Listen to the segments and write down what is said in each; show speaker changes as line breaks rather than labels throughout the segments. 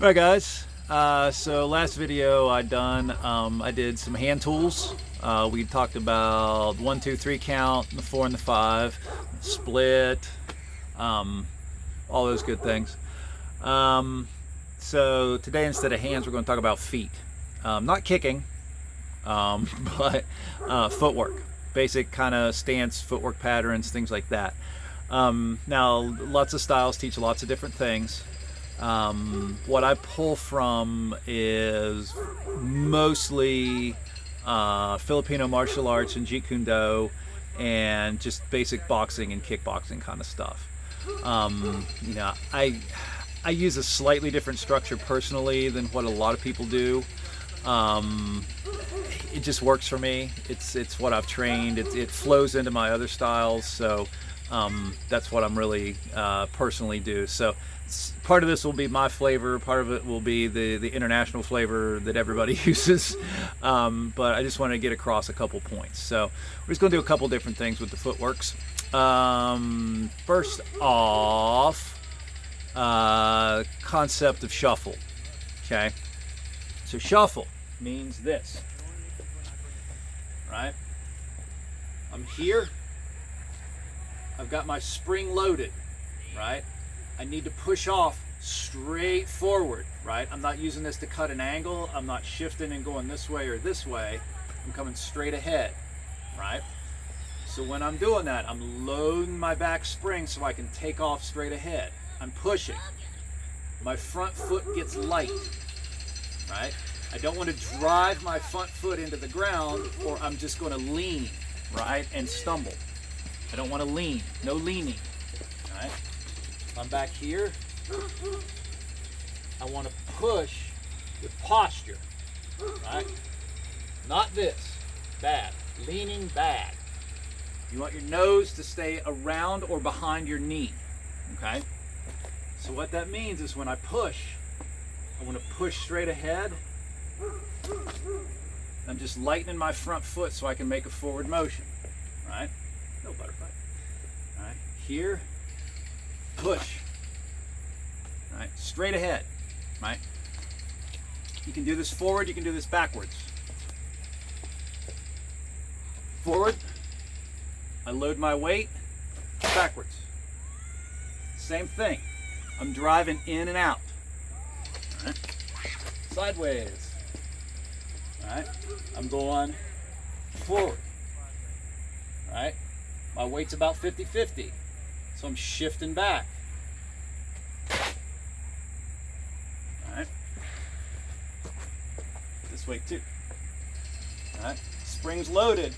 Alright guys, so last video I did some hand tools. We talked about 1, 2, 3 count, the 4 and the 5, split, all those good things. So today instead of hands we're going to talk about feet. Not kicking, but footwork. Basic kind of stance, footwork patterns, things like that. Now lots of styles teach lots of different things. What I pull from is mostly Filipino martial arts and Jeet Kune Do and just basic boxing and kickboxing kind of stuff. You know, I use a slightly different structure personally than what a lot of people do. It just works for me. It's what I've trained. It flows into my other styles, so that's what I'm really personally do. So part of this will be my flavor, part of it will be the international flavor that everybody uses, but I just want to get across a couple points. So we're just going to do a couple different things with the footworks. First off, concept of shuffle. Okay, so shuffle means this, right? I'm here, I've got my spring loaded, right? I need to push off straight forward, right? I'm not using this to cut an angle. I'm not shifting and going this way or this way. I'm coming straight ahead, right? So when I'm doing that, I'm loading my back spring so I can take off straight ahead. I'm pushing. My front foot gets light, right? I don't want to drive my front foot into the ground or I'm just going to lean, right, and stumble. I don't want to lean, no leaning, right? I'm back here. I want to push with posture, right? Not this, bad. Leaning, bad. You want your nose to stay around or behind your knee, okay? So what that means is when I push, I want to push straight ahead. I'm just lightening my front foot so I can make a forward motion, right? No butterfly. All right, here. Push, right, straight ahead, right? You can do this forward, you can do this backwards. Forward, I load my weight, backwards. Same thing, I'm driving in and out. All right. Sideways, all right, I'm going forward, all right? My weight's about 50-50. So I'm shifting back. All right. This way too. All right. Springs loaded.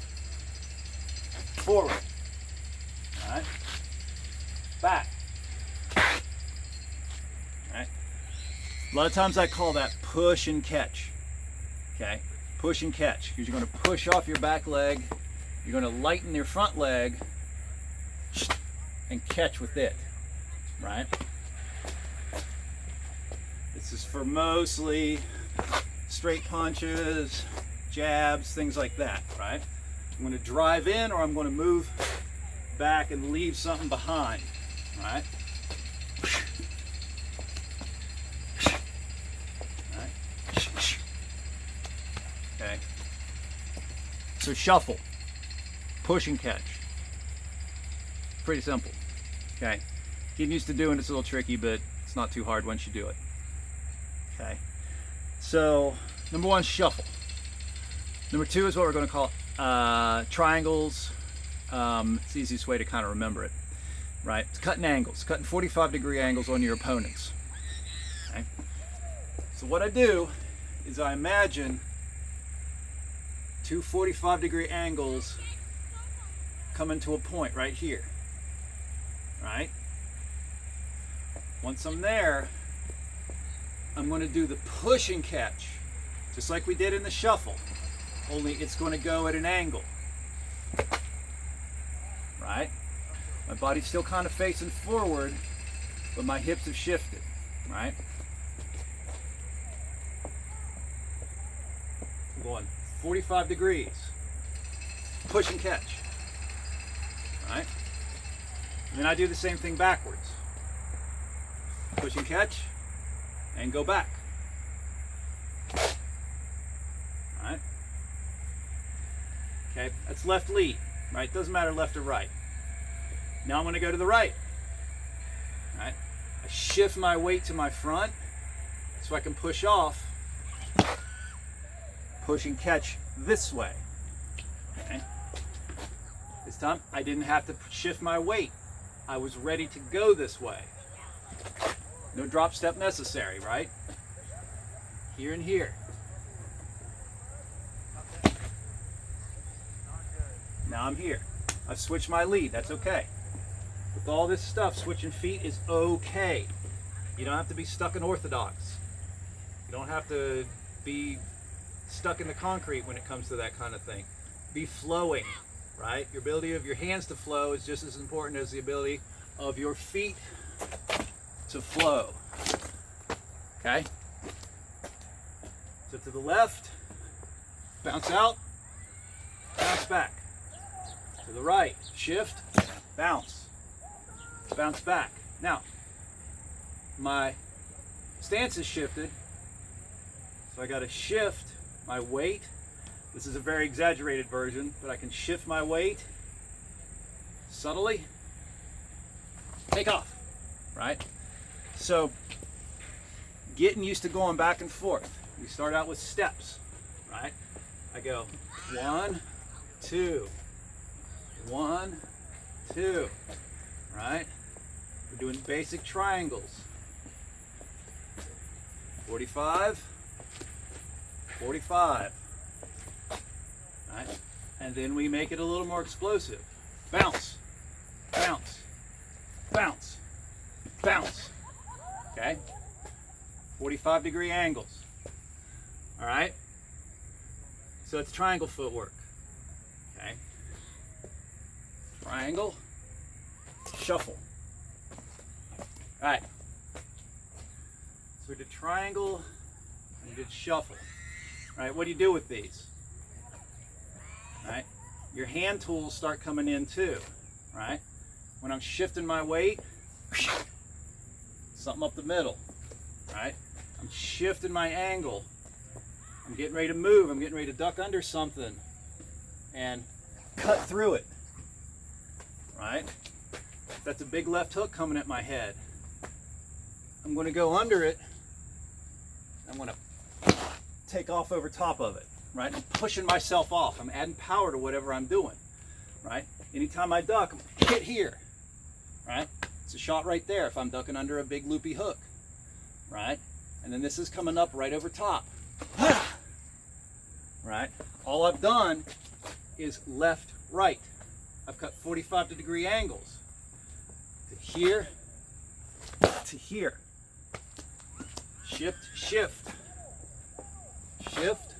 Forward. All right. Back. All right. A lot of times I call that push and catch. Okay. Push and catch. Because you're going to push off your back leg. You're going to lighten your front leg. And catch with it, right? This is for mostly straight punches, jabs, things like that, right? I'm going to drive in or I'm going to move back and leave something behind, right? Okay. So shuffle, push and catch. Pretty simple. Okay, getting used to doing it's a little tricky, but it's not too hard once you do it. Okay, so number one, shuffle. Number two is what we're going to call triangles. It's the easiest way to kind of remember it, right? It's cutting angles, cutting 45-degree angles on your opponents. Okay, so what I do is I imagine two 45-degree angles coming to a point right here. Right? Once I'm there, I'm going to do the push and catch, just like we did in the shuffle, only it's going to go at an angle. Right? My body's still kind of facing forward, but my hips have shifted. Right? I'm going 45 degrees. Push and catch. Right? And then I do the same thing backwards. Push and catch, and go back. All right. Okay, that's left lead, right? Doesn't matter left or right. Now I'm going to go to the right. All right. I shift my weight to my front so I can push off, push and catch this way. Okay. This time I didn't have to shift my weight. I was ready to go this way. No drop step necessary, right? Here and here. Now I'm here. I've switched my lead. That's okay. With all this stuff, switching feet is okay. You don't have to be stuck in orthodox. You don't have to be stuck in the concrete when it comes to that kind of thing. Be flowing, right? Your ability of your hands to flow is just as important as the ability of your feet to flow. Okay? So to the left, bounce out, bounce back. To the right, shift, bounce, bounce back. Now, my stance is shifted, so I got to shift my weight. This is a very exaggerated version, but I can shift my weight subtly, take off, right? So, getting used to going back and forth. We start out with steps, right? I go 1, 2, 1, 2, right? We're doing basic triangles. 45, 45, right? And then we make it a little more explosive. Bounce, bounce, bounce, bounce, okay? 45-degree angles, all right? So it's triangle footwork, okay? Triangle, shuffle. All right. So we did triangle and we did shuffle. All right, what do you do with these? All right, your hand tools start coming in too, right? When I'm shifting my weight, something up the middle, right? I'm shifting my angle. I'm getting ready to move. I'm getting ready to duck under something and cut through it. Right? That's a big left hook coming at my head. I'm going to go under it. I'm going to take off over top of it. Right? I'm pushing myself off. I'm adding power to whatever I'm doing. Right? Anytime I duck, I'm hit here. Right? It's a shot right there if I'm ducking under a big loopy hook. Right? And then this is coming up right over top. Right? All I've done is left, right. I've cut 45-degree angles to here, to here. Shift, shift, shift,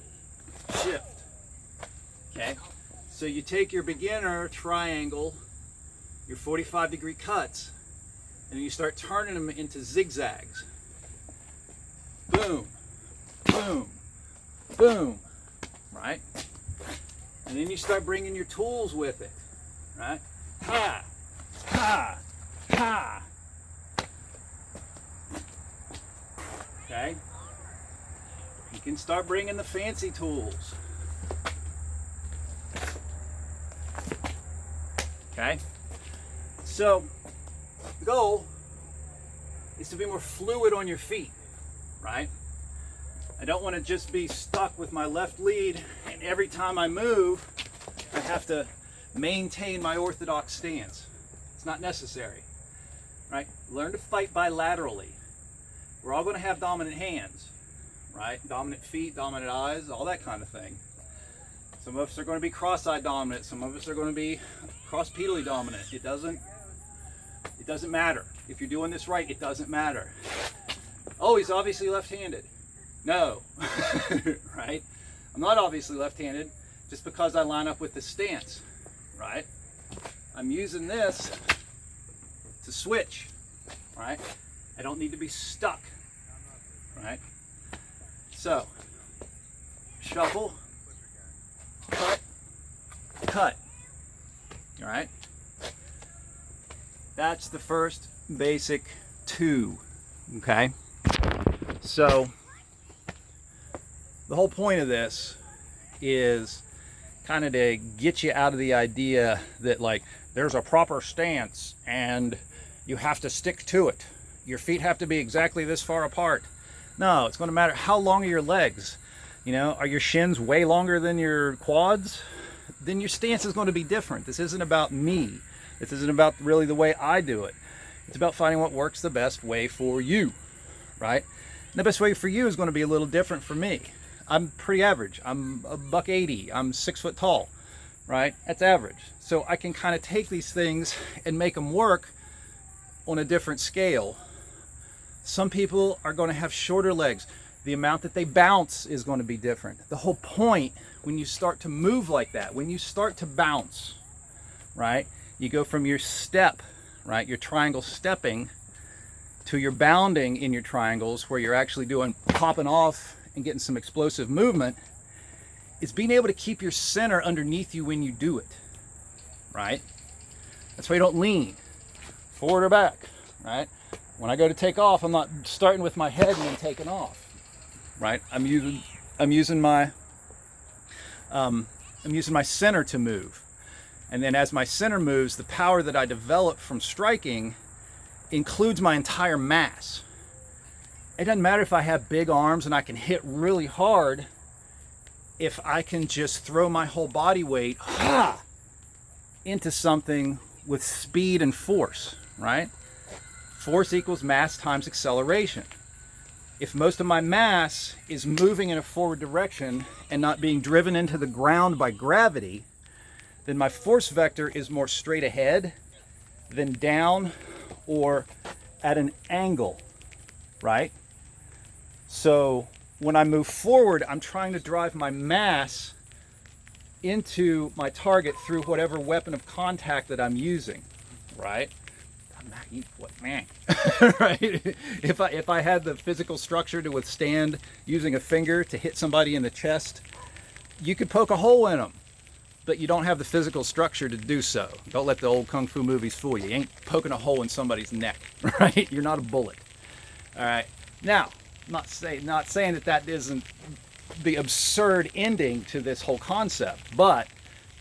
shift. Okay, so you take your beginner triangle, your 45-degree cuts, and you start turning them into zigzags. Boom, boom, boom, right? And then you start bringing your tools with it. Right? Ha! Ha! Ha! Okay? You can start bringing the fancy tools. Okay? So, the goal is to be more fluid on your feet, right? I don't want to just be stuck with my left lead, and every time I move, I have to maintain my orthodox stance. It's not necessary, right? Learn to fight bilaterally. We're all going to have dominant hands, right? Dominant feet, dominant eyes, all that kind of thing. Some of us are going to be cross-eyed dominant. Some of us are going to be cross-pedally dominant. It doesn't matter. If you're doing this right, it doesn't matter. Oh, he's obviously left-handed. No, right? I'm not obviously left-handed just because I line up with the stance. Right? I'm using this to switch, right? I don't need to be stuck, right? So, shuffle, cut, cut, all right? That's the first basic 2, okay? So the whole point of this is kind of to get you out of the idea that like there's a proper stance and you have to stick to it. Your feet have to be exactly this far apart. No, it's going to matter how long are your legs. You know, are your shins way longer than your quads? Then your stance is going to be different. This isn't about me. This isn't about really the way I do it. It's about finding what works the best way for you, right? And the best way for you is going to be a little different for me. I'm pretty average. I'm $180. I'm 6 foot tall, right? That's average. So I can kind of take these things and make them work on a different scale. Some people are going to have shorter legs. The amount that they bounce is going to be different. The whole point when you start to move like that, when you start to bounce, right? You go from your step, right? Your triangle stepping to your bounding in your triangles where you're actually doing popping off and getting some explosive movement. It's being able to keep your center underneath you when you do it, right? That's why you don't lean forward or back, right? When I go to take off, I'm not starting with my head and then taking off, right? I'm using my center to move. And then as my center moves, the power that I develop from striking includes my entire mass. It doesn't matter if I have big arms and I can hit really hard if I can just throw my whole body weight into something with speed and force, right? Force equals mass times acceleration. If most of my mass is moving in a forward direction and not being driven into the ground by gravity, then my force vector is more straight ahead than down or at an angle, right? So when I move forward, I'm trying to drive my mass into my target through whatever weapon of contact that I'm using, right? Man, right? If I had the physical structure to withstand using a finger to hit somebody in the chest, you could poke a hole in them, but you don't have the physical structure to do so. Don't let the old kung fu movies fool you. You ain't poking a hole in somebody's neck, right? You're not a bullet. All right. Now, not saying that isn't the absurd ending to this whole concept, but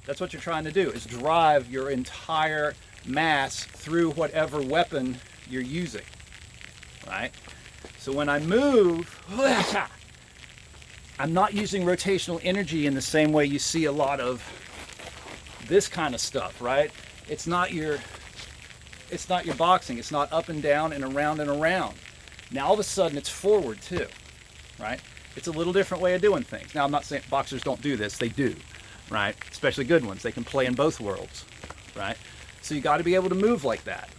that's what you're trying to do, is drive your entire mass through whatever weapon you're using, right? So when I move, I'm not using rotational energy in the same way you see a lot of this kind of stuff, right? It's not your boxing. It's not up and down and around and around. Now all of a sudden it's forward too, right? It's a little different way of doing things. Now I'm not saying boxers don't do this, they do, right? Especially good ones. They can play in both worlds, right? So you got to be able to move like that,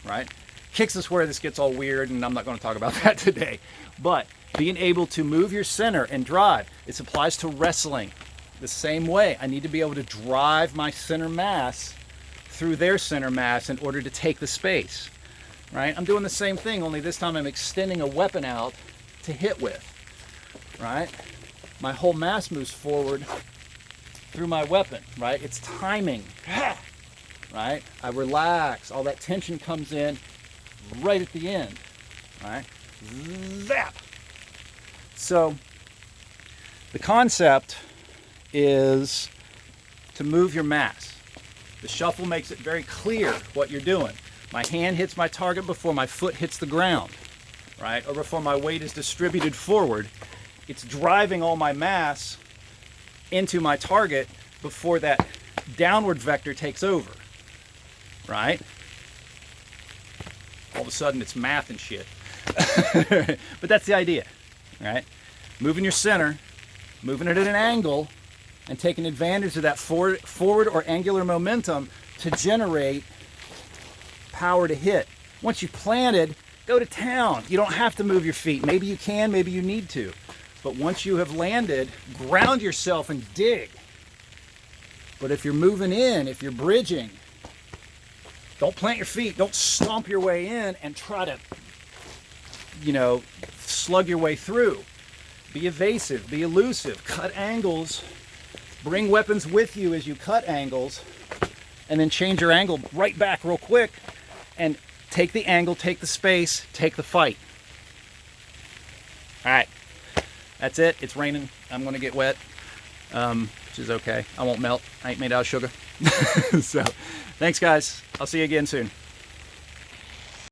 right? Kicks is where this gets all weird, and I'm not going to talk about that today. But being able to move your center and drive, this applies to wrestling the same way. I need to be able to drive my center mass through their center mass in order to take the space, right? I'm doing the same thing, only this time I'm extending a weapon out to hit with, right? My whole mass moves forward through my weapon, right? It's timing. Right? I relax, all that tension comes in right at the end, right? Zap! So the concept is to move your mass. The shuffle makes it very clear what you're doing. My hand hits my target before my foot hits the ground, right? Or before my weight is distributed forward. It's driving all my mass into my target before that downward vector takes over. Right? All of a sudden it's math and shit. But that's the idea, right? Moving your center, moving it at an angle, and taking advantage of that forward or angular momentum to generate power to hit. Once you planted, go to town. You don't have to move your feet. Maybe you can, maybe you need to. But once you have landed, ground yourself and dig. But if you're moving in, if you're bridging, don't plant your feet. Don't stomp your way in and try to, slug your way through. Be evasive, be elusive, cut angles, bring weapons with you as you cut angles, and then change your angle right back real quick and take the angle, take the space, take the fight. All right, that's it. It's raining. I'm gonna get wet, which is okay. I won't melt. I ain't made out of sugar. So, thanks guys. I'll see you again soon.